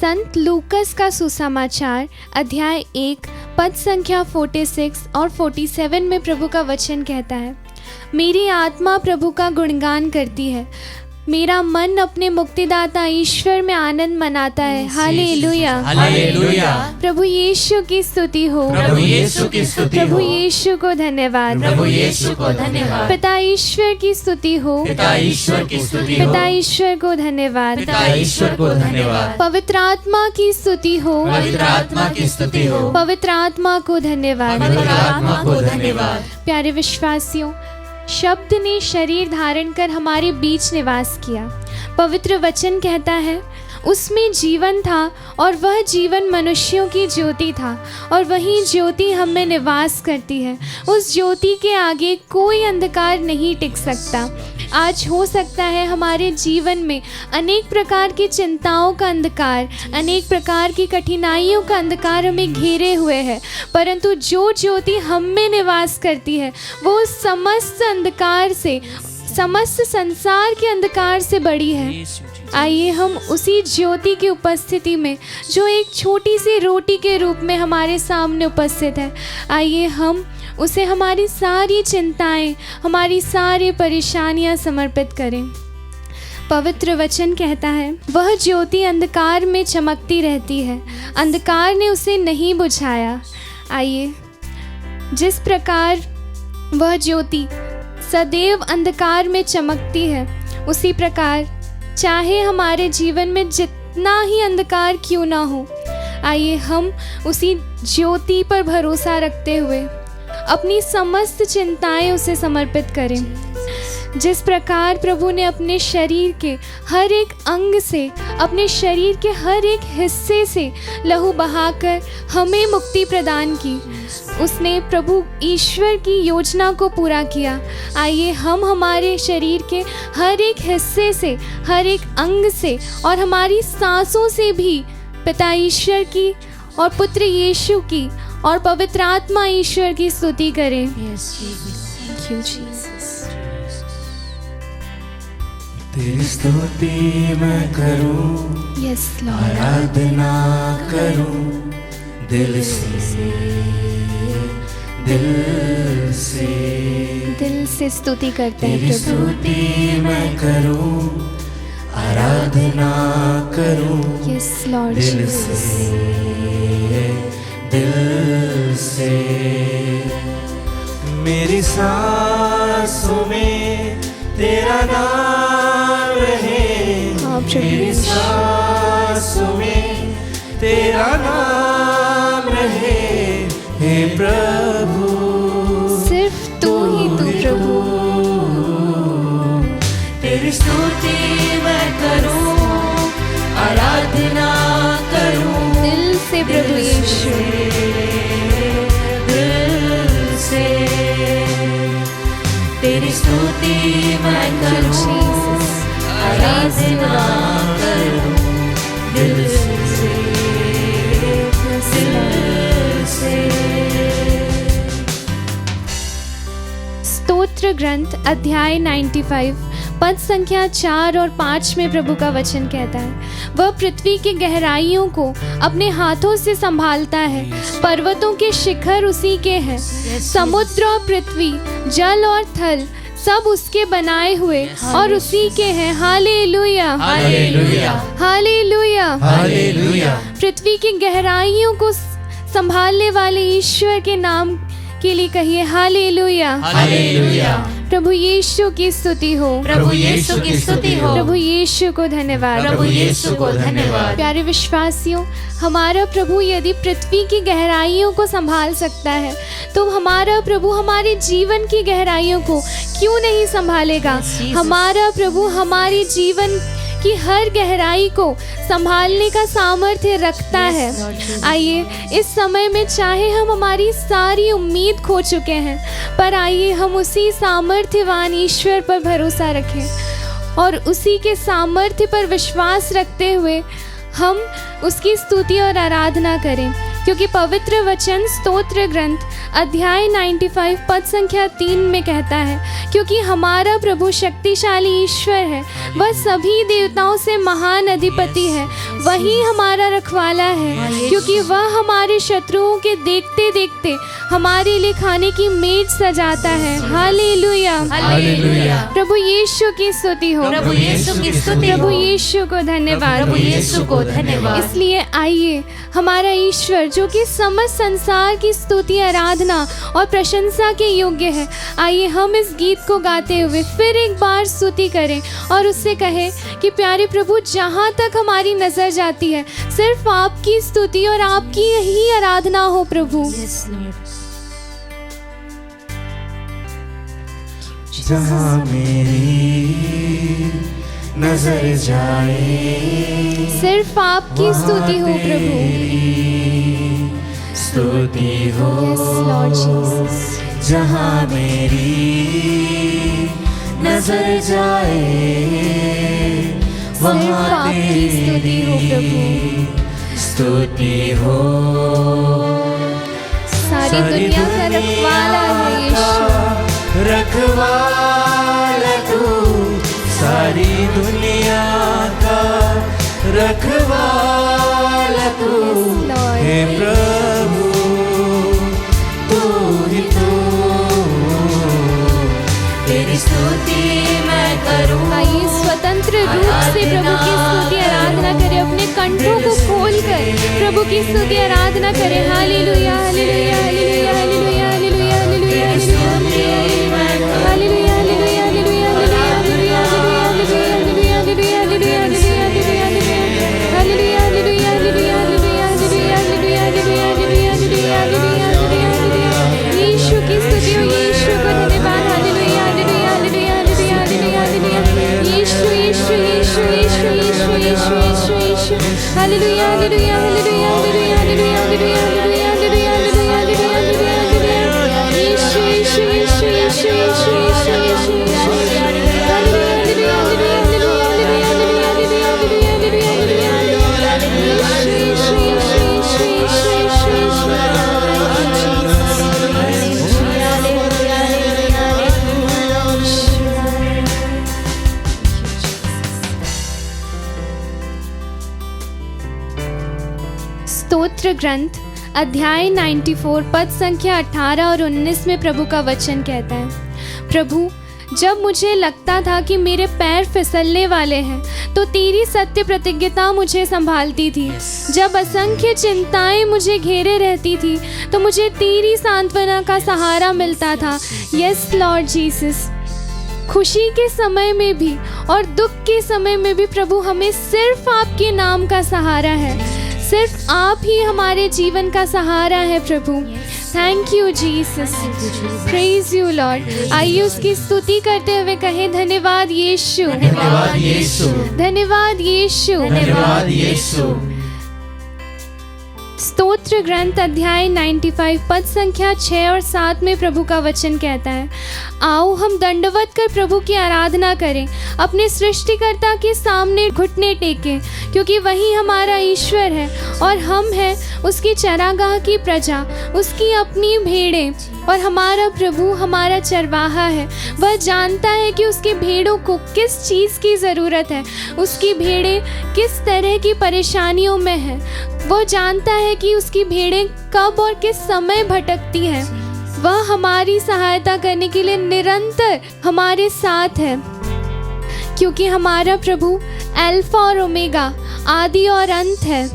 संत लूकस का सुसमाचार अध्याय 1 पद संख्या 46 और 47 में प्रभु का वचन कहता है, मेरी आत्मा प्रभु का गुणगान करती है, मेरा मन अपने मुक्तिदाता ईश्वर में आनंद मनाता है। Hallelujah, hallelujah. प्रभु यीशु की स्तुति हो, प्रभु यीशु की स्तुति हो, प्रभु यीशु को धन्यवाद, प्रभु यीशु को धन्यवाद। पिता ईश्वर की स्तुति हो, पिता ईश्वर की स्तुति हो, पिता ईश्वर को धन्यवाद, पिता ईश्वर को धन्यवाद। पवित्र आत्मा की स्तुति हो, पवित्र आत्मा की स्तुति हो, पवित्र आत्मा को धन्यवाद। पवित्र आत्मा को धन्यवाद। प्यारे विश्वासियों, शब्द ने शरीर धारण कर हमारे बीच निवास किया। पवित्र वचन कहता है, उसमें जीवन था और वह जीवन मनुष्यों की ज्योति था, और वही ज्योति हम में निवास करती है। उस ज्योति के आगे कोई अंधकार नहीं टिक सकता। आज हो सकता है हमारे जीवन में अनेक प्रकार की चिंताओं का अंधकार, अनेक प्रकार की कठिनाइयों का अंधकार हमें घेरे हुए है, परंतु जो ज्योति हम में निवास करती है वो समस्त अंधकार से, समस्त संसार के अंधकार से बड़ी है। आइए हम उसी ज्योति की उपस्थिति में, जो एक छोटी सी रोटी के रूप में हमारे सामने उपस्थित है, आइए हम उसे हमारी सारी चिंताएं, हमारी सारी परेशानियां समर्पित करें। पवित्र वचन कहता है, वह ज्योति अंधकार में चमकती रहती है, अंधकार ने उसे नहीं बुझाया। आइए, जिस प्रकार वह ज्योति सदैव अंधकार में चमकती है, उसी प्रकार चाहे हमारे जीवन में जितना ही अंधकार क्यों ना हो, आइए हम उसी ज्योति पर भरोसा रखते हुए अपनी समस्त चिंताएं उसे समर्पित करें। जिस प्रकार प्रभु ने अपने शरीर के हर एक अंग से, अपने शरीर के हर एक हिस्से से लहू बहाकर हमें मुक्ति प्रदान की, उसने प्रभु ईश्वर की योजना को पूरा किया। आइए हम हमारे शरीर के हर एक हिस्से से, हर एक अंग से और हमारी सांसों से भी पिता ईश्वर की और पुत्र यीशु की और पवित्र आत्मा ईश्वर की स्तुति करें। Thank you, Jesus. तेरी स्तुति मैं करूं, Yes, Lord. आराधना करूं दिल से, दिल से। दिल से स्तुति करते हैं तेरी प्रभु। स्तुति मैं करूं, आराधना करूं Yes, Lord दिल Jesus. से, दिल से। मेरी सांसों में तेरा नाम रहे, हाँ प्रभु मेरी यीशु। सांसों में तेरा नाम रहे, हे प्रभु। सिर्फ तू ही तू प्रभु। तेरी स्तुति मैं करूं, आराधना करूं दिल से प्रभु यीशु। दिल से। तेरी स्तुति मैं करूं, आराधना करूं दिल से, दिल से। स्तोत्र ग्रंथ अध्याय 95 पद संख्या 4 और 5 में प्रभु का वचन कहता है, वह पृथ्वी की गहराइयों को अपने हाथों से संभालता है, पर्वतों के शिखर उसी के हैं, समुद्र और पृथ्वी, जल और थल सब उसके बनाए हुए और उसी के हैं। Hallelujah, hallelujah, hallelujah, hallelujah. पृथ्वी की गहराइयों को संभालने वाले ईश्वर के नाम के लिए कहिए हालेलुया, हालेलुया। प्रभु यीशु की स्तुति हो, प्रभु यीशु की स्तुति हो, प्रभु यीशु को धन्यवाद, प्रभु यीशु को धन्यवाद। प्यारे विश्वासियों, हमारा प्रभु यदि पृथ्वी की गहराइयों को संभाल सकता है, तो हमारा प्रभु हमारे जीवन की गहराइयों को क्यों नहीं संभालेगा। हमारा प्रभु हमारे जीवन की हर गहराई को संभालने का सामर्थ्य रखता है। आइए इस समय में, चाहे हम हमारी सारी उम्मीद खो चुके हैं, पर आइए हम उसी सामर्थ्यवान ईश्वर पर भरोसा रखें और उसी के सामर्थ्य पर विश्वास रखते हुए हम उसकी स्तुति और आराधना करें। क्योंकि पवित्र वचन स्तोत्र ग्रंथ अध्याय 95 पद संख्या 3 में कहता है, क्योंकि हमारा प्रभु शक्तिशाली ईश्वर है, वह सभी देवताओं से महान अधिपति है, वही हमारा रखवाला है, क्योंकि वह हमारे शत्रुओं के देखते देखते हमारे लिए खाने की मेज सजाता है। Hallelujah, hallelujah. प्रभु यीशु की स्तुति हो, प्रभु यीशु की स्तुति हो। प्रभु यीशु को धन्यवाद। प्रभु यीशु को धन्यवाद। इसलिए आइए हमारा ईश्वर जो कि समस्त संसार की स्तुति, आराधना और प्रशंसा के योग्य है, आइए हम इस गीत को गाते हुए फिर एक बार स्तुति करें और उससे कहें कि प्यारे प्रभु, जहाँ तक हमारी नजर जाती है सिर्फ आपकी स्तुति और आपकी ही आराधना हो प्रभु। जहाँ मेरी नजर जाए सिर्फ आपकी स्तुति हो प्रभु। स्तुति हो। Yes, Lord Jesus. जहाँ मेरी नजर जाए सिर्फ वहाँ आपकी स्तुति हो प्रभु। स्तुति हो। सारी दुनिया का रखवाला है यीशु। रखवाला तू, सारी दुनिया का रखवाला तू। Yes, Lord. हे प्रभु तू ही तू, तेरी स्तुति मैं करूं। आइए स्वतंत्र रूप से प्रभु की स्तुति आराधना करें, अपने कंठों को खोलकर प्रभु की स्तुति आराधना करें। Hallelujah, hallelujah, hallelujah, hallelujah, hallelujah, hallelujah, hallelujah, hallelujah, hallelujah, hallelujah, hallelujah, hallelujah, hallelujah, hallelujah, hallelujah, hallelujah, hallelujah, hallelujah, hallelujah. यीशु की स्तुति हो, यीशु को धन्यवाद। Hallelujah, hallelujah, hallelujah, hallelujah, hallelujah, hallelujah. यीशु, यीशु, यीशु, यीशु, यीशु, यीशु, यीशु, यीशु। Hallelujah, hallelujah, hallelujah, hallelujah, hallelujah, hallelujah, hallelujah, hallelujah, hallelujah, hallelujah, hallelujah. यीशु, यीशु, यीशु, यीशु, यीशु, यीशु, यीशु, यीशु। Hallelujah, hallelujah, hallelujah, hallelujah, hallelujah, hallelujah, hallelujah, hallelujah, hallelujah, hallelujah. यीशु, यीशु, यीशु, यीशु, यीशु, यीशु, स्तोत्र ग्रंथ अध्याय 94 पद संख्या 18 और 19 में प्रभु का वचन कहता है, प्रभु जब मुझे लगता था कि मेरे पैर फिसलने वाले हैं, तो तेरी सत्य प्रतिज्ञता मुझे संभालती थी। जब असंख्य चिंताएं मुझे घेरे रहती थी, तो मुझे तेरी सांत्वना का सहारा मिलता था। यस लॉर्ड जीसस, खुशी के समय में भी और दुख के समय में भी प्रभु हमें सिर्फ आपके नाम का सहारा है, सिर्फ आप ही हमारे जीवन का सहारा है प्रभु। Thank you Jesus, praise you lord. आइए उसकी स्तुति करते हुए कहें, धन्यवाद यीशु, धन्यवाद यीशु, धन्यवाद यीशु, धन्यवाद यीशु। स्तोत्र ग्रंथ अध्याय 95 पद संख्या 6 और 7 में प्रभु का वचन कहता है, आओ हम दंडवत कर प्रभु की आराधना करें, अपने सृष्टिकर्ता के सामने घुटने टेकें, क्योंकि वही हमारा ईश्वर है और हम हैं उसकी चरागाह की प्रजा, उसकी अपनी भेड़ें, और हमारा प्रभु हमारा चरवाहा है। वह जानता है कि उसकी भेड़ों को किस चीज़ की ज़रूरत है, उसकी भेड़ें किस तरह की परेशानियों में हैं। वह जानता है कि उसकी भेड़ें कब और किस समय भटकती हैं। वह हमारी सहायता करने के लिए निरंतर हमारे साथ है, क्योंकि हमारा प्रभु अल्फा और ओमेगा, आदि और अंत है।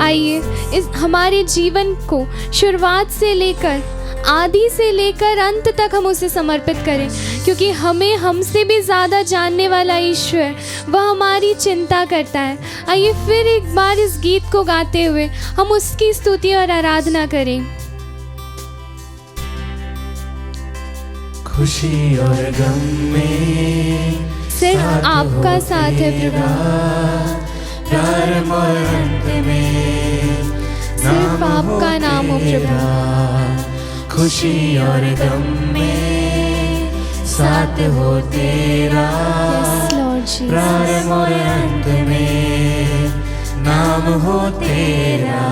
आइए इस हमारे जीवन को शुरुआत से लेकर, आदि से लेकर अंत तक हम उसे समर्पित करें, क्योंकि हमें हमसे भी ज़्यादा जानने वाला ईश्वर, वह हमारी चिंता करता है। आइए फिर एक बार इस गीत को गाते हुए हम उसकी स्तुति और आराधना करें। खुशी और गम में सिर्फ आपका साथ है प्रभु, प्रारंभ और अंत में सिर्फ आपका नाम हो प्रभु। खुशी और गम में साथ हो तेरा, Yes, Lord Jesus. प्रारंभ और अंत में नाम हो तेरा।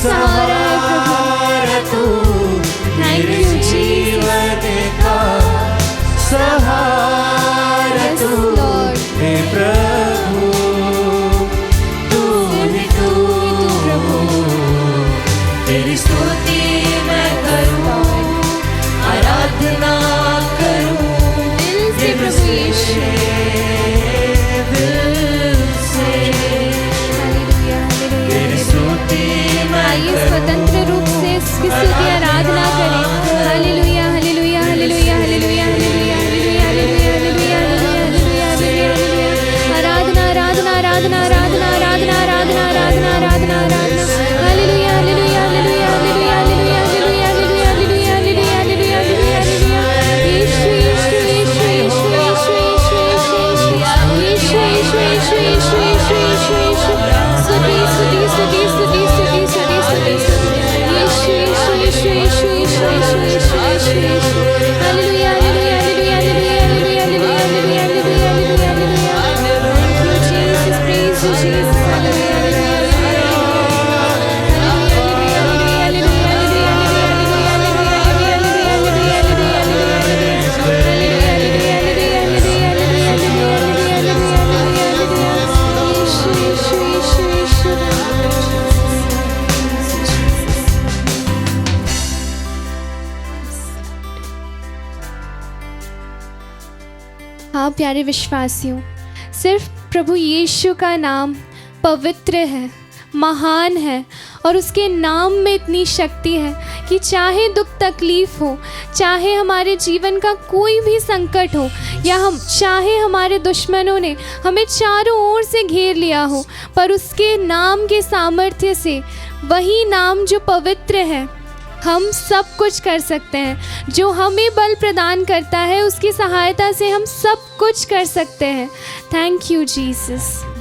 सहारा है प्रभु। सहारा तू, Thank मेरे you, जीवन का सहारा Yes, तू, Lord. हे प्रभु, तू ही तू प्रभु। तेरी स्तुति मैं करूं, आराधना करूं दिल से प्रभु यीशु। दिल से हालेलुया, हालेलुया, तेरी स्तुति मैं आइए करूं। स्वतंत्र रूप से इसकी स्तुति आराधना करें। Hallelujah, hallelujah, hallelujah, hallelujah, hallelujah, hallelujah, hallelujah, hallelujah, hallelujah, hallelujah. आराधना, आराधना, आराधना, आराधना, आराधना, आराधना, आराधना, आराधना, आराधना। Hallelujah, hallelujah, hallelujah, hallelujah, hallelujah, hallelujah, hallelujah, hallelujah, hallelujah, hallelujah, hallelujah, hallelujah. यीशु, यीशु, यीशु, यीशु, यीशु, यीशु, यीशु, यीशु, यीशु, यीशु, यीशु, यीशु, यीशु। स्तुति, स्तुति, स्तुति, स्तुति, स्तुति, स्तुति, स्तुति, स्तुति। यीशु, यीशु, यीशु, यीशु, यीशु, यीशु, यीशु, यीशु, यीशु। Hallelujah, hallelujah, hallelujah, hallelujah, hallelujah, hallelujah, hallelujah, hallelujah, hallelujah, hallelujah. Thank you, Jesus. Praise you, Jesus. Hallelujah, hallelujah, हाँ प्यारे विश्वासियों, सिर्फ प्रभु यीशु का नाम पवित्र है, महान है और उसके नाम में इतनी शक्ति है कि चाहे दुख तकलीफ हो, चाहे हमारे जीवन का कोई भी संकट हो, या हम चाहे हमारे दुश्मनों ने हमें चारों ओर से घेर लिया हो, पर उसके नाम के सामर्थ्य से, वही नाम जो पवित्र है, हम सब कुछ कर सकते हैं। जो हमें बल प्रदान करता है, उसकी सहायता से हम सब कुछ कर सकते हैं। Thank you Jesus.